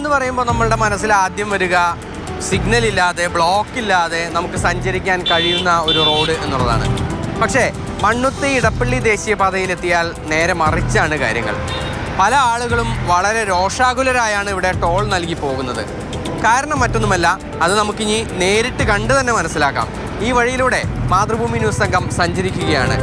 എന്ന് പറയുമ്പോൾ നമ്മളുടെ മനസ്സിൽ ആദ്യം വരിക സിഗ്നൽ ഇല്ലാതെ ബ്ലോക്ക് ഇല്ലാതെ നമുക്ക് സഞ്ചരിക്കാൻ കഴിയുന്ന ഒരു റോഡ് എന്നുള്ളതാണ്. പക്ഷേ മണ്ണുത്തി ഇടപ്പള്ളി ദേശീയപാതയിലെത്തിയാൽ നേരെ മറിച്ചാണ് കാര്യങ്ങൾ. പല ആളുകളും വളരെ രോഷാകുലരായാണ് ഇവിടെ ടോൾ നൽകി പോകുന്നത്. കാരണം മറ്റൊന്നുമല്ല, അത് നമുക്കിനി നേരിട്ട് കണ്ടു തന്നെ മനസ്സിലാക്കാം. ഈ വഴിയിലൂടെ മാതൃഭൂമി ന്യൂസ് സംഘം സഞ്ചരിക്കുകയാണ്.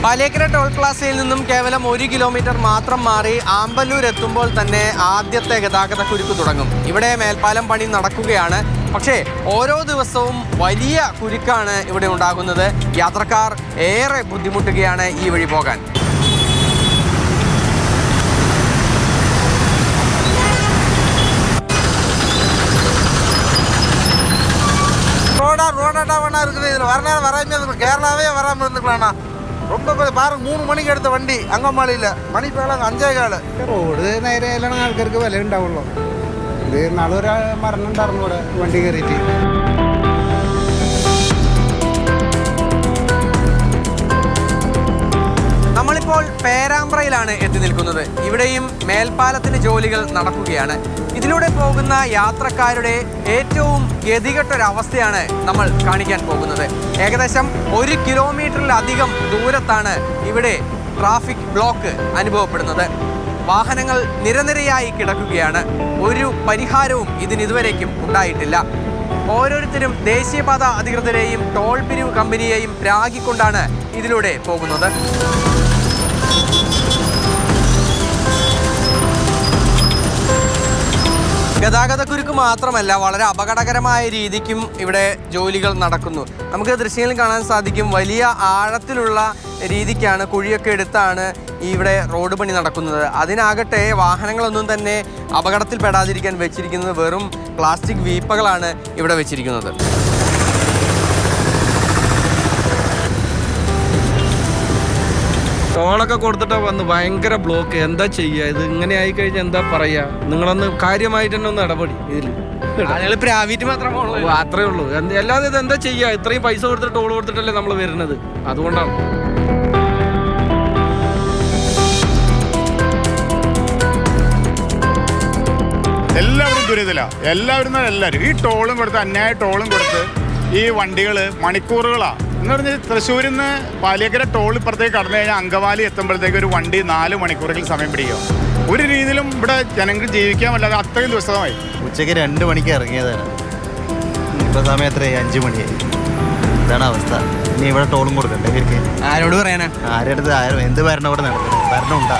പാലേക്കര ടോൾ പ്ലാസയിൽ നിന്നും കേവലം 1 കിലോമീറ്റർ മാത്രം മാറി ആമ്പല്ലൂർ എത്തുമ്പോൾ തന്നെ ആദ്യത്തെ ഗതാഗത കുരുക്ക് തുടങ്ങും. ഇവിടെ മേൽപ്പാലം പണി നടക്കുകയാണ്. പക്ഷേ ഓരോ ദിവസവും വലിയ കുരുക്കാണ് ഇവിടെ ഉണ്ടാകുന്നത്. യാത്രക്കാർ ഏറെ ബുദ്ധിമുട്ടുകയാണ് ഈ വഴി പോകാൻ. കേരളാവേ വരാൻ വന്നിട്ടാണ്. ரொம்ப பாருங்க 3 மணிக்கு எடுத்த வண்டி அங்கமாளியில் மணி பேலாம் 5:15. റോഡ് നേരെ ആയാലാണ് ആൾക്കാർക്ക് വില ഉണ്ടാവുള്ളൂ. ഇത് നാളൊരു മരണം ഉണ്ടായിരുന്നു ഇവിടെ വണ്ടി കയറിയിട്ട്. നമ്മളിപ്പോൾ പേരാമ്പ്രയിലാണ് എത്തി നിൽക്കുന്നത്. ഇവിടെയും മേൽപ്പാലത്തിന് ജോലികൾ നടക്കുകയാണ്. ഇതിലൂടെ പോകുന്ന യാത്രക്കാരുടെ ഏറ്റവും ഗതികെട്ടൊരവസ്ഥയാണ് നമ്മൾ കാണിക്കാൻ പോകുന്നത്. ഏകദേശം 1 കിലോമീറ്ററിലധികം ദൂരത്താണ് ഇവിടെ ട്രാഫിക് ബ്ലോക്ക് അനുഭവപ്പെടുന്നത്. വാഹനങ്ങൾ നിരനിരയായി കിടക്കുകയാണ്. ഒരു പരിഹാരവും ഇതിനിതുവരേക്കും ഉണ്ടായിട്ടില്ല. ഓരോരുത്തരും ദേശീയപാത അധികൃതരെയും ടോൾ പിരിവ് കമ്പനിയെയും രാഗിക്കൊണ്ടാണ് ഇതിലൂടെ പോകുന്നത്. ഗതാഗതക്കുരുക്ക് മാത്രമല്ല, വളരെ അപകടകരമായ രീതിക്കും ഇവിടെ ജോലികൾ നടക്കുന്നു. നമുക്ക് ദൃശ്യങ്ങളിൽ കാണാൻ സാധിക്കും, വലിയ ആഴത്തിലുള്ള രീതിക്കാണ്, കുഴിയൊക്കെ എടുത്താണ് ഇവിടെ റോഡ് പണി നടക്കുന്നത്. അതിനാകട്ടെ വാഹനങ്ങളൊന്നും തന്നെ അപകടത്തിൽപ്പെടാതിരിക്കാൻ വെച്ചിരിക്കുന്നത് വെറും പ്ലാസ്റ്റിക് വീപ്പകളാണ് ഇവിടെ വെച്ചിരിക്കുന്നത്. ടോളൊക്കെ കൊടുത്തിട്ട് വന്ന് ഭയങ്കര ബ്ലോക്ക്. എന്താ ചെയ്യുക? ഇത് ഇങ്ങനെ ആയിക്കഴിഞ്ഞാൽ എന്താ പറയുക? നിങ്ങളൊന്ന് കാര്യമായിട്ട് തന്നെ ഒന്ന് ഇടപെടി. ഇതിൽ അത്രേ ഉള്ളൂ. അല്ലാതെ ഇത് എന്താ ചെയ്യുക? ഇത്രയും പൈസ കൊടുത്തിട്ട് ടോൾ കൊടുത്തിട്ടല്ലേ നമ്മൾ വരുന്നത്. അതുകൊണ്ടാണ് എല്ലാവരും ദുരിതമില്ല. എല്ലാവരും ഈ ടോളും കൊടുത്ത്, അന്യായ ടോളും കൊടുത്ത് ഈ വണ്ടികൾ മണിക്കൂറുകളാണ് എന്ന് പറഞ്ഞാൽ തൃശ്ശൂരിൽ നിന്ന് പാലിയേക്കര ടോൾ ഇപ്പുറത്തേക്ക് കടന്നു കഴിഞ്ഞാൽ അങ്കമാലി എത്തുമ്പോഴത്തേക്ക് ഒരു വണ്ടി 4 മണിക്കൂറിൽ സമയം പിടിക്കുക. ഒരു രീതിയിലും ഇവിടെ ജനങ്ങൾക്ക് ജീവിക്കാൻ പറ്റാതെ അത്രയും ദിവസമായി. ഉച്ചയ്ക്ക് 2 മണിക്ക് ഇറങ്ങിയതാണ്. ഇപ്പോൾ സമയം എത്രയായി? 5 മണിയായി. ഇതാണ് അവസ്ഥ. ഇനി ഇവിടെ ടോളും കൊടുക്കണ്ടേ ഇവർക്ക്? ആരോട് പറയാനാ? ആരെടുത്ത് എന്ത് ഭരണം ഇവിടെ നടക്കുന്നത്? ഭരണം ഉണ്ടാ?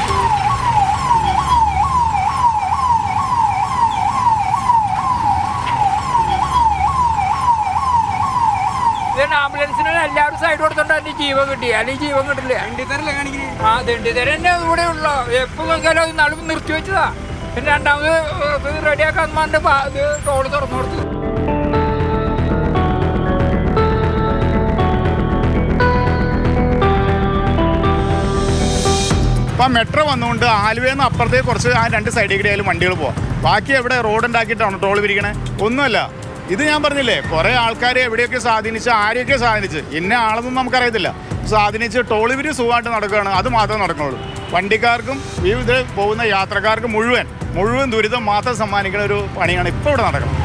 ആംബുലൻസിന് എല്ലാവരും സൈഡ് കൊടുത്തോണ്ട് അതിന് ജീവൻ കിട്ടി, അല്ലെങ്കിൽ ജീവൻ കിട്ടില്ല. ആ ദണ്ഡിതരം തന്നെ ഇവിടെ ഉള്ളു. എപ്പോൾ നോക്കിയാലും അത് നടുവ് നിർത്തി വെച്ചതാ. പിന്നെ രണ്ടാമത് റെഡിയാക്കാൻ വേണ്ടി ഇത് ടോള് തുറന്നു കൊടുത്തു. ഇപ്പം മെട്രോ വന്നുകൊണ്ട് ആലുവയിൽ നിന്ന് അപ്പുറത്തേക്ക് കുറച്ച് ആ 2 സൈഡിൽ കൂടെ ആയാലും വണ്ടികൾ പോവാം. ബാക്കി എവിടെ റോഡ് ഉണ്ടാക്കിയിട്ടാണ് ടോൾ പിരിക്കണേ? ഒന്നുമല്ല. ഇത് ഞാൻ പറഞ്ഞില്ലേ, കുറേ ആൾക്കാരെ എവിടെയൊക്കെ സ്വാധീനിച്ച്, ആരെയൊക്കെ സ്വാധീനിച്ച്, ഇന്ന ആളൊന്നും നമുക്കറിയത്തില്ല, സ്വാധീനിച്ച് ടോൾ പിരിവ് സുഖമായിട്ട് നടക്കുകയാണ്. അത് മാത്രമേ നടക്കുള്ളൂ. വണ്ടിക്കാർക്കും ഇത് പോകുന്ന യാത്രക്കാർക്കും മുഴുവൻ ദുരിതം മാത്രം സമ്മാനിക്കുന്ന ഒരു പണിയാണ് ഇപ്പോൾ ഇവിടെ നടക്കുന്നത്.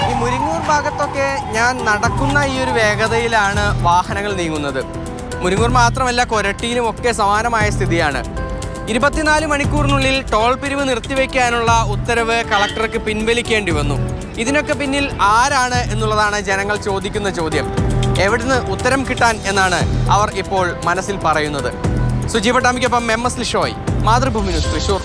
ഈ മുരിങ്ങൂർ ഭാഗത്തൊക്കെ ഞാൻ നടക്കുന്ന ഈ ഒരു വേഗതയിലാണ് വാഹനങ്ങൾ നീങ്ങുന്നത്. മുരിങ്ങൂർ മാത്രമല്ല, കൊരട്ടിയിലും ഒക്കെ സമാനമായ സ്ഥിതിയാണ്. 24 മണിക്കൂറിനുള്ളിൽ ടോൾ പിരിവ് നിർത്തിവെക്കാനുള്ള ഉത്തരവ് കളക്ടർക്ക് പിൻവലിക്കേണ്ടി വന്നു. ഇതിനൊക്കെ പിന്നിൽ ആരാണ് എന്നുള്ളതാണ് ജനങ്ങൾ ചോദിക്കുന്ന ചോദ്യം. എവിടുന്ന് ഉത്തരം കിട്ടാൻ എന്നാണ് അവർ ഇപ്പോൾ മനസ്സിൽ പറയുന്നത്. സുജീവ് പട്ടാമിക്കൊപ്പം MS ലിഷോയ്, മാതൃഭൂമി ന്യൂസ്, തൃശ്ശൂർ.